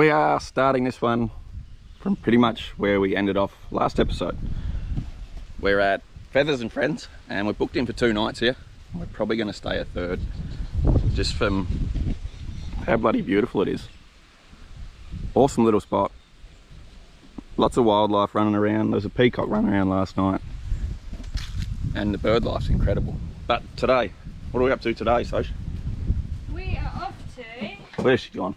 We are starting this one from pretty much where we ended off last episode. We're at Feathers and Friends and we're booked in for 2 nights here. We're probably going to stay a third, just from how bloody beautiful it is. Awesome little spot. Lots of wildlife running around. There was a peacock running around last night. And the bird life's incredible. But today, what are we up to today, Soch? We are off to... Where's she gone?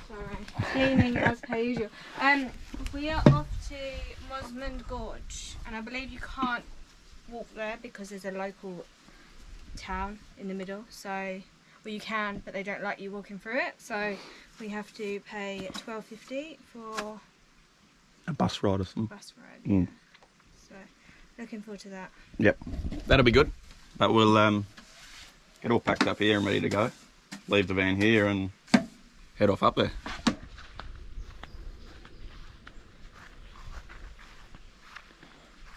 Sorry, cleaning as per usual. We are off to Mosman Gorge, and I believe you can't walk there because there's a local town in the middle. So, well, you can, but they don't like you walking through it. So we have to pay $12.50 for a bus ride or something. Bus ride. Yeah. So looking forward to that. Yep, that'll be good. But we'll get all packed up here and ready to go. Leave the van here and head off up there.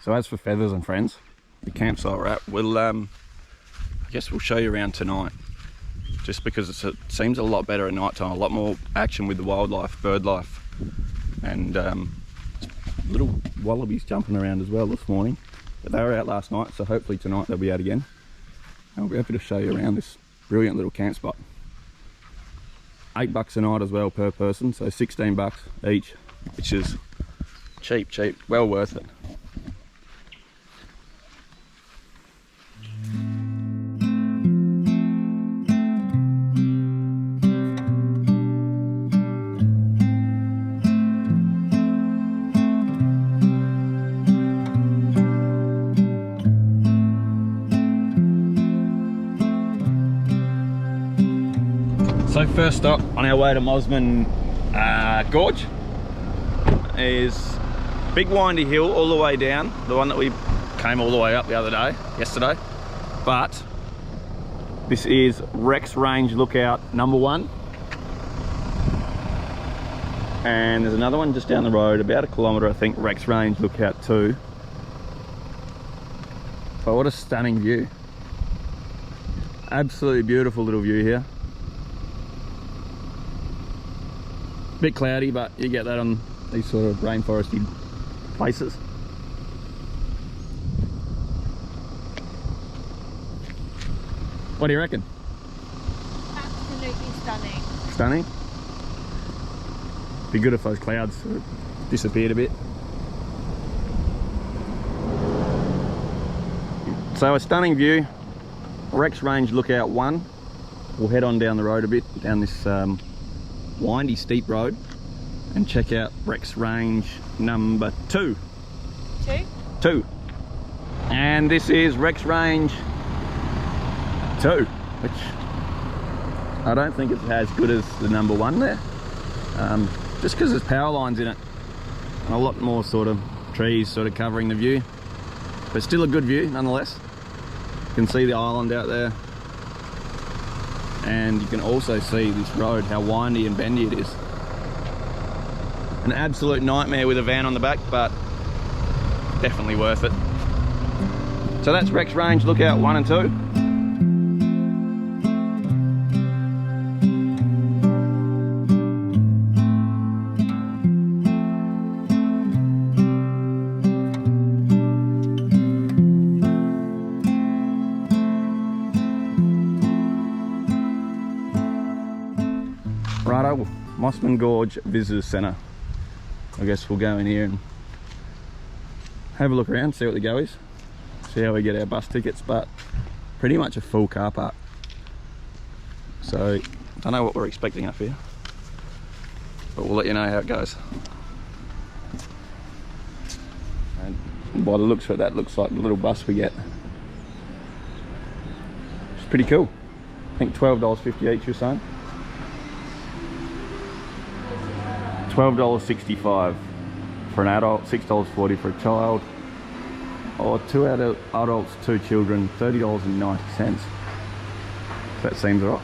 So as for Feathers and Friends, the campsite we're at, we'll I guess we'll show you around tonight, just because it seems a lot better at night time, a lot more action with the wildlife, bird life, and little wallabies jumping around as well this morning. But they were out last night, so hopefully tonight they'll be out again. And we'll be happy to show you around this brilliant little camp spot. $8 a night as well per person, so $16 each, which is cheap, well worth it. So first stop on our way to Mosman Gorge is big windy hill all the way down, the one that we came all the way up the other day, yesterday. But this is Rex Range Lookout #1. And there's another one just down the road, about 1 kilometre I think, Rex Range Lookout 2. But what a stunning view. Absolutely beautiful little view here. Bit cloudy, but you get that on these sort of rainforesty places. What do you reckon? Absolutely stunning. Stunning? Be good if those clouds sort of disappeared a bit. So a stunning view. Rex Range Lookout 1. We'll head on down the road a bit, down this windy steep road, and check out Rex Range #2. Two. And this is Rex Range 2, which I don't think it's as good as the #1 there, just because there's power lines in it and a lot more sort of trees sort of covering the view, but still a good view nonetheless. You can see the island out there. And you can also see this road, how windy and bendy it is. An absolute nightmare with a van on the back, but definitely worth it. So that's Rex Range Lookout 1 and 2. Righto, Mosman Gorge Visitors Centre. I guess we'll go in here and have a look around, see what the go is, see how we get our bus tickets, but pretty much a full car park. So, I don't know what we're expecting up here, but we'll let you know how it goes. And by the looks of it, that looks like the little bus we get. It's pretty cool. I think $12.50 each or so. $12.65 for an adult, $6.40 for a child, or 2 adults, 2 children, $30.90. That seems right.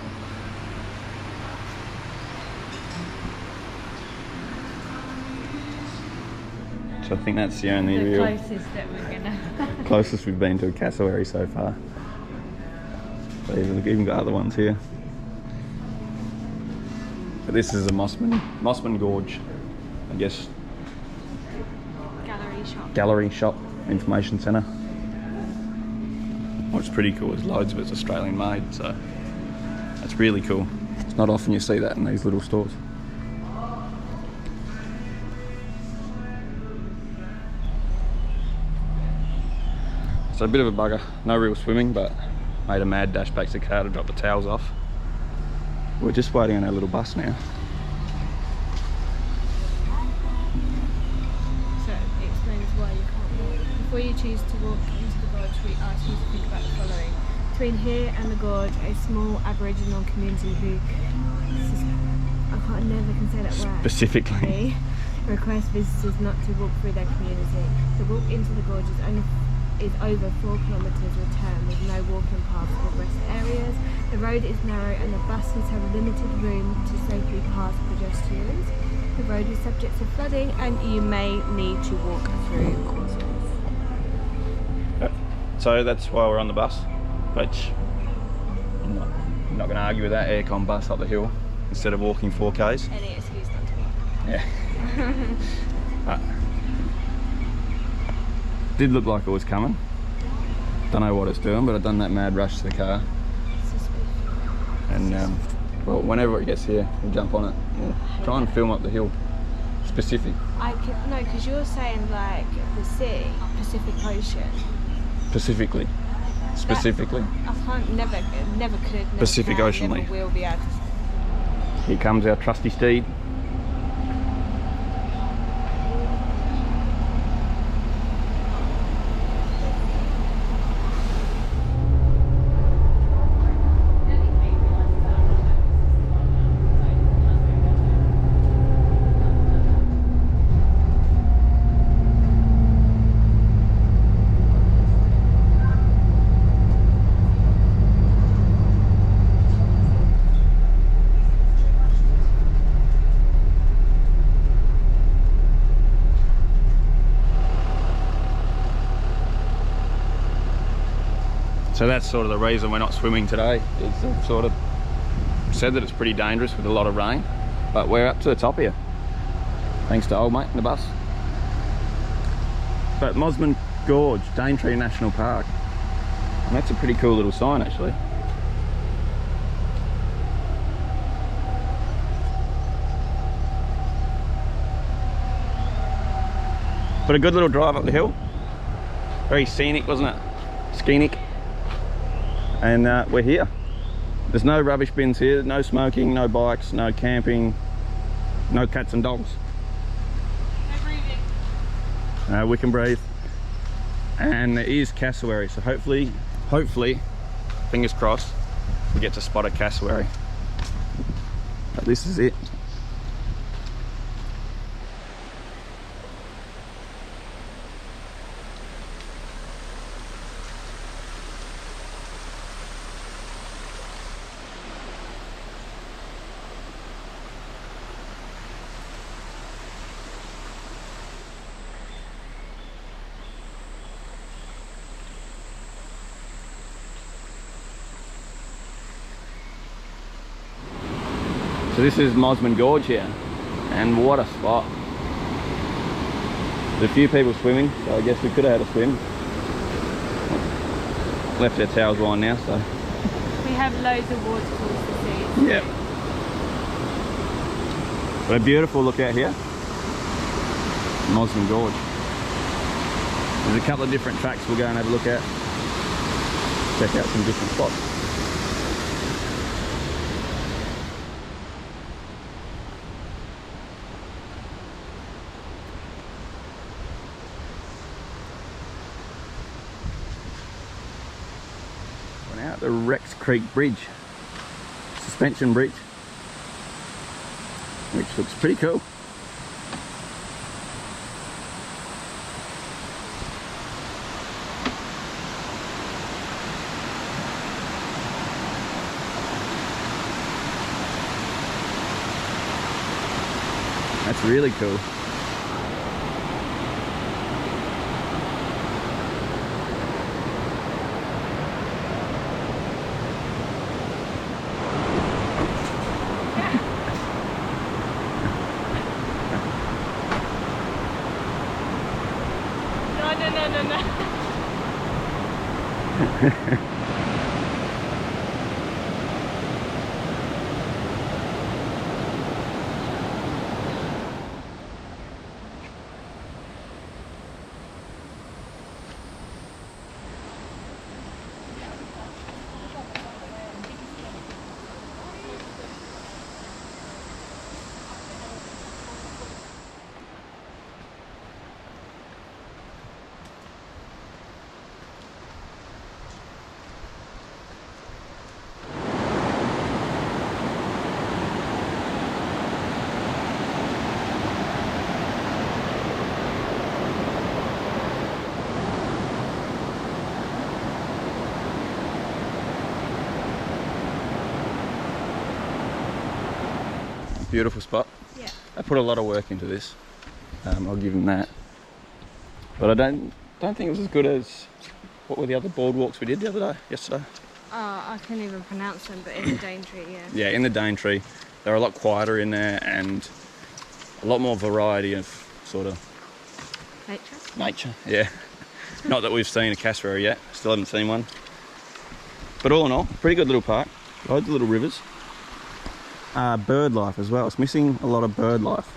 So I think that's the only real closest that we're gonna closest we've been to a cassowary so far. But we've even got other ones here. But this is a Mosman Gorge, I guess, gallery shop, information centre. What's pretty cool is loads of it's Australian made, so that's really cool. It's not often you see that in these little stores. So a bit of a bugger, no real swimming, but made a mad dash back to the car to drop the towels off. We're just waiting on our little bus now. So it explains why you can't walk. Before you choose to walk into the gorge, we ask you to think about the following. Between here and the gorge, a small Aboriginal community who, never can say that word. Specifically. Request visitors not to walk through their community. The walk into the gorge is over 4 kilometres return with no walking paths or rest areas. The road is narrow and the buses have limited room to safely pass pedestrians. The road is subject to flooding and you may need to walk through courses. So that's why we're on the bus, which I'm not going to argue with that. Aircon bus up the hill instead of walking 4Ks. Any excuse not to walk. Yeah. Did look like it was coming. Don't know what it's doing, but I've done that mad rush to the car. And well, whenever it gets here, we'll jump on it. We'll try and film up the hill. Specific. No, because you're saying like the sea, Pacific Ocean. Specifically. I can't, never could. Never Pacific can, Ocean. Never will be able to. Here comes our trusty steed. So that's sort of the reason we're not swimming today, is they've sort of said that it's pretty dangerous with a lot of rain, but we're up to the top here, thanks to old mate in the bus. But Mosman Gorge, Daintree National Park, and that's a pretty cool little sign actually. But a good little drive up the hill, very scenic, wasn't it? Scenic. And we're here. There's no rubbish bins here, no smoking, no bikes, no camping, no cats and dogs. No breathing. We can breathe. And there is cassowary, so hopefully, fingers crossed, we get to spot a cassowary. But this is it. So this is Mosman Gorge here, and what a spot. There's a few people swimming, so I guess we could have had a swim. Left our towels on now, so. We have loads of waterfalls to see. Yeah. But a beautiful look out here. Mosman Gorge. There's a couple of different tracks we'll go and have a look at. Check out some different spots. Out the Rex Creek Bridge, suspension bridge, which looks pretty cool. That's really cool. Beautiful spot. Yeah. I put a lot of work into this. I'll give them that. But I don't think it was as good as what were the other boardwalks we did yesterday. Oh, I can't even pronounce them, but in the Daintree, yeah. Yeah, in the Daintree, they're a lot quieter in there and a lot more variety of sort of nature. Yeah. Not that we've seen a cassowary yet. Still haven't seen one. But all in all, pretty good little park. Loads of little rivers. Bird life as well. It's missing a lot of bird life.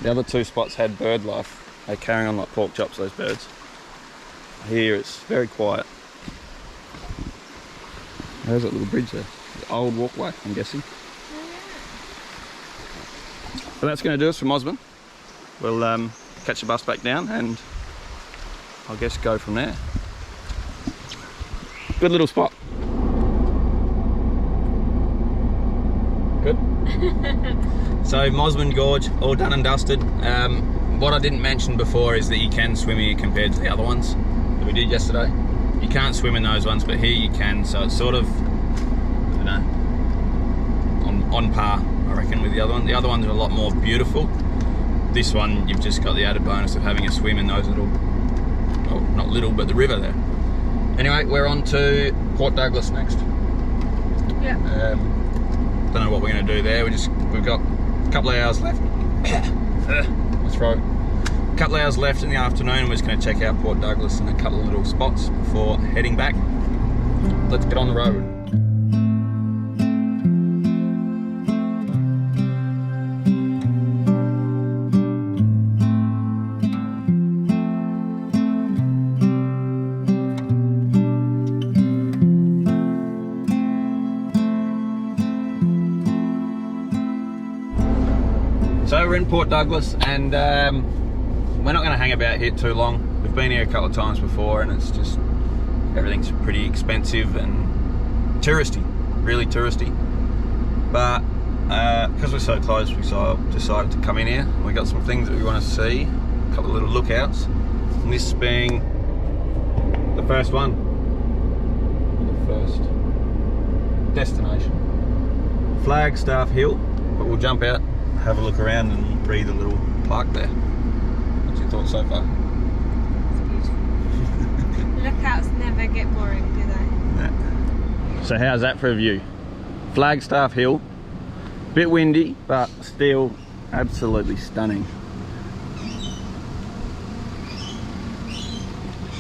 The other two spots had bird life. They're carrying on like pork chops, those birds. Here it's very quiet. There's that little bridge there. The old walkway, I'm guessing. But that's going to do us for Mosman. We'll catch the bus back down and I guess go from there. Good little spot. Good. So Mosman Gorge, all done and dusted. What I didn't mention before is that you can swim here compared to the other ones that we did yesterday. You can't swim in those ones, but here you can. So it's sort of, I don't know, on par, I reckon, with the other one. The other ones are a lot more beautiful. This one, you've just got the added bonus of having a swim in those little, well, not little, but the river there. Anyway, we're on to Port Douglas next. Yeah. Don't know what we're going to do there. We've got a couple of hours left. My throat. A couple of hours left in the afternoon. We're just going to check out Port Douglas and a couple of little spots before heading back. Let's get on the road. So we're in Port Douglas and we're not going to hang about here too long. We've been here a couple of times before and it's just, everything's pretty expensive and touristy, really touristy. But because we're so close, we decided to come in here. We got some things that we want to see, a couple of little lookouts. And this being the first one, the first destination. Flagstaff Hill, but we'll jump out, have a look around and read the little plaque there. What's your thoughts so far? Lookouts never get boring, do they? Yeah. So how's that for a view? Flagstaff Hill, bit windy, but still absolutely stunning.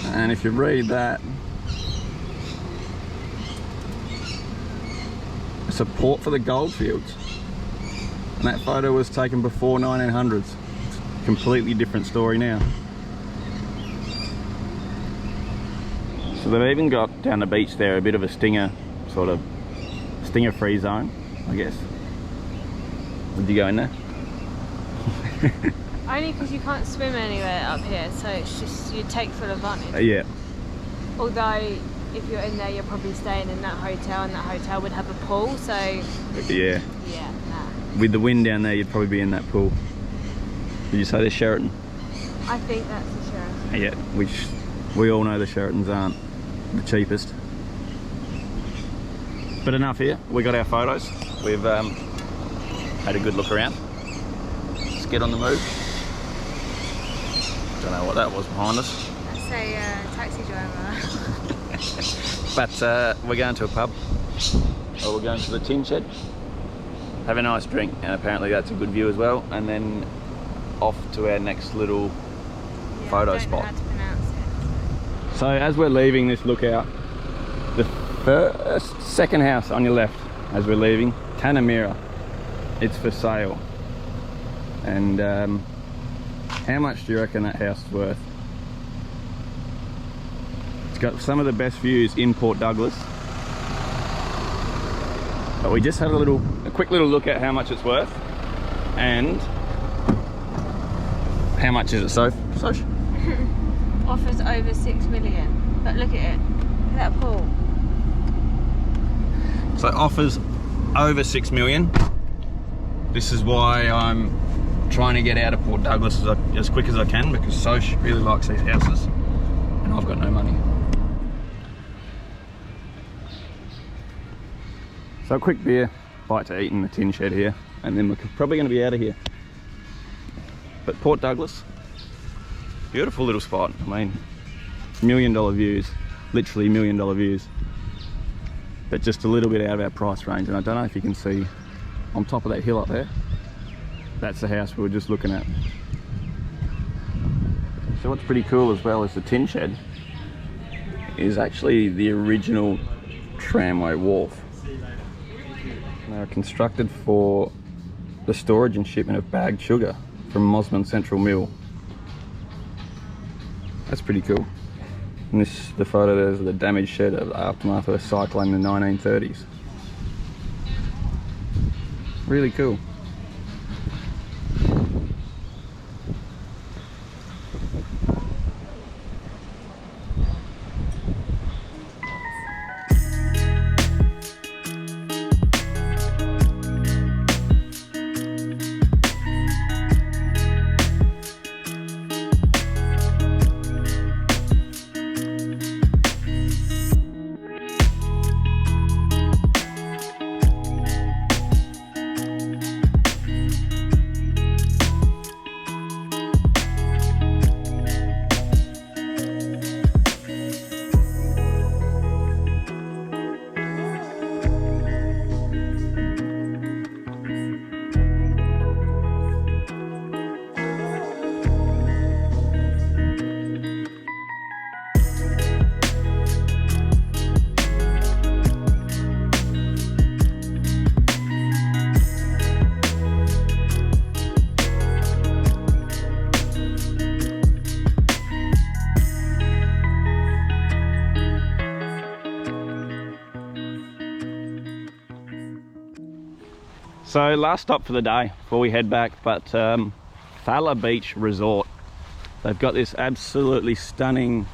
And if you read that, support for the goldfields. And that photo was taken before 1900s. Completely different story now. So they've even got down the beach there a bit of a stinger, sort of stinger free zone, I guess. Did you go in there? Only because you can't swim anywhere up here, so it's just, you take full advantage. Yeah. Although, if you're in there, you're probably staying in that hotel, and that hotel would have a pool, so... Yeah. Yeah, nah. With the wind down there, you'd probably be in that pool. Did you say there's Sheraton? I think that's the Sheraton. Yeah, which we all know the Sheratons aren't the cheapest. But enough here, we got our photos. We've had a good look around. Let's get on the move. Don't know what that was behind us. That's a taxi driver. But we're going to a pub. Or we're going to the tin shed. Have a nice drink, and apparently that's a good view as well. And then off to our next little photo I don't know spot. how to pronounce it. So as we're leaving this lookout, the second house on your left as we're leaving, Tanamera, it's for sale. And how much do you reckon that house is worth? It's got some of the best views in Port Douglas. But we just had a quick little look at how much it's worth. And how much is it, Soch? Offers over 6 million. But look at it. Look at that pool. So offers over 6 million. This is why I'm trying to get out of Port Douglas as quick as I can, because Soch really likes these houses and I've got no money. So a quick beer, bite to eat in the tin shed here, and then we're probably going to be out of here. But Port Douglas, beautiful little spot. I mean, $1 million views, literally $1 million views. But just a little bit out of our price range, and I don't know if you can see on top of that hill up there, that's the house we were just looking at. So what's pretty cool as well is the tin shed is actually the original tramway wharf. They were constructed for the storage and shipment of bagged sugar from Mosman Central Mill. That's pretty cool. And the photo there is the damaged shed of the aftermath of a cyclone in the 1930s. Really cool. So last stop for the day before we head back, but Falla Beach Resort. They've got this absolutely stunning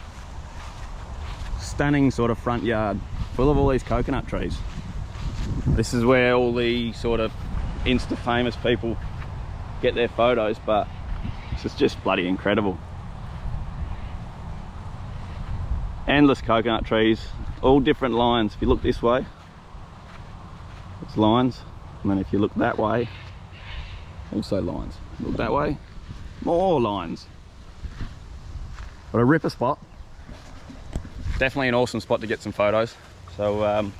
sort of front yard full of all these coconut trees. This is where all the sort of Insta famous people get their photos, but this is just bloody incredible. Endless coconut trees, all different lines. If you look this way, it's lines. And then if you look that way, also lines. Look that way, more lines. But a ripper spot. Definitely an awesome spot to get some photos. So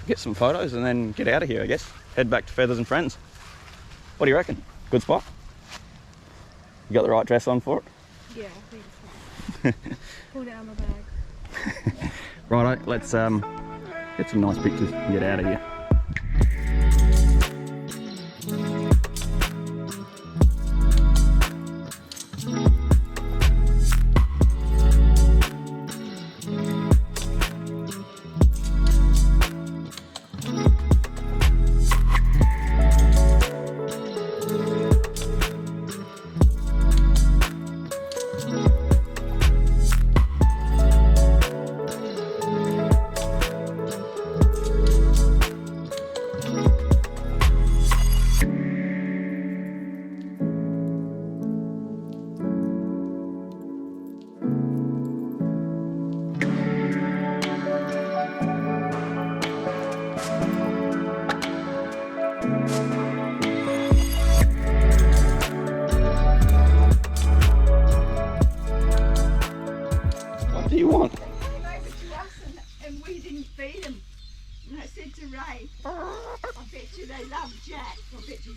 get some photos and then get out of here, I guess. Head back to Feathers and Friends. What do you reckon? Good spot? You got the right dress on for it? Yeah, I think so. Pulled it out of my bag. Righto, let's get some nice pictures and get out of here.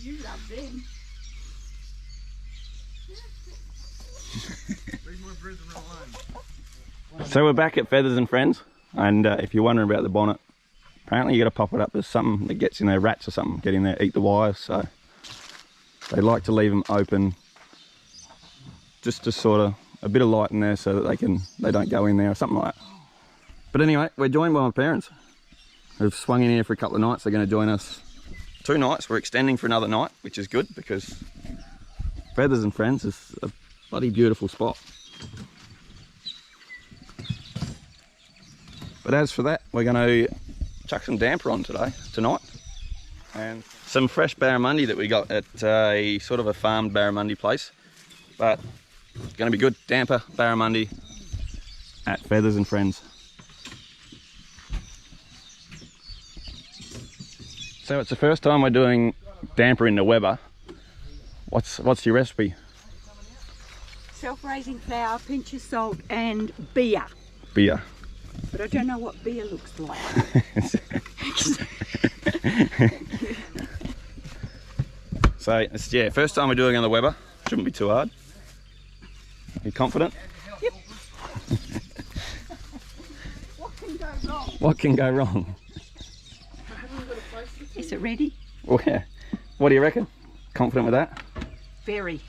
You love them. Where's my So we're back at Feathers and Friends, and if you're wondering about the bonnet, apparently you got to pop it up. There's something that gets in there, rats or something, get in there, eat the wires. So they like to leave them open, just to sort of a bit of light in there so that they don't go in there or something like that. But anyway, we're joined by my parents. They've swung in here for a couple of nights. They're going to join us 2 nights. We're extending for another night, which is good because Feathers and Friends is a bloody beautiful spot. But as for that, we're going to chuck some damper on tonight. And some fresh barramundi that we got at a sort of a farmed barramundi place. But it's going to be good damper barramundi at Feathers and Friends. So it's the first time we're doing damper in the Weber. What's your recipe? Self-raising flour, pinch of salt and beer. Beer. But I don't know what beer looks like. So it's, yeah, first time we're doing it on the Weber. Shouldn't be too hard. Are you confident? Yep. What can go wrong? What can go wrong? Is it ready? Well, yeah. What do you reckon? Confident with that? Very.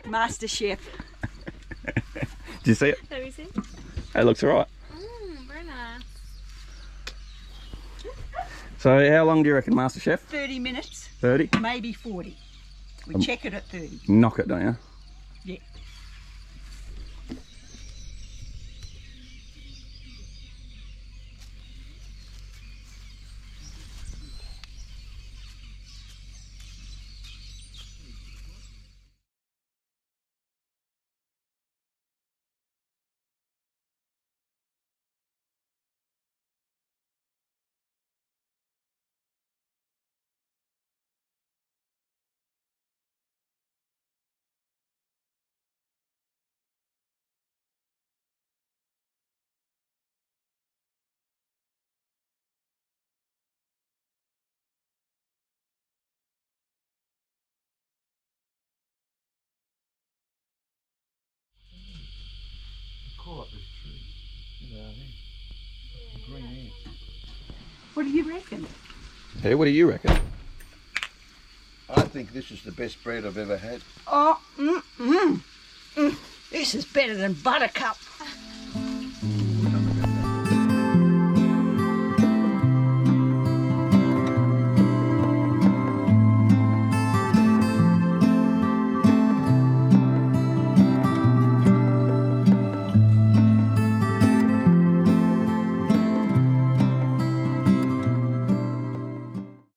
Master Chef. Did you see it? Let me see. It looks alright. Very nice. So how long do you reckon, Master Chef? 30 minutes. 30? Maybe 40. We check it at 30. Knock it, don't you? Yeah. What do you reckon? Hey, what do you reckon? I think this is the best bread I've ever had. Oh, this is better than Buttercup.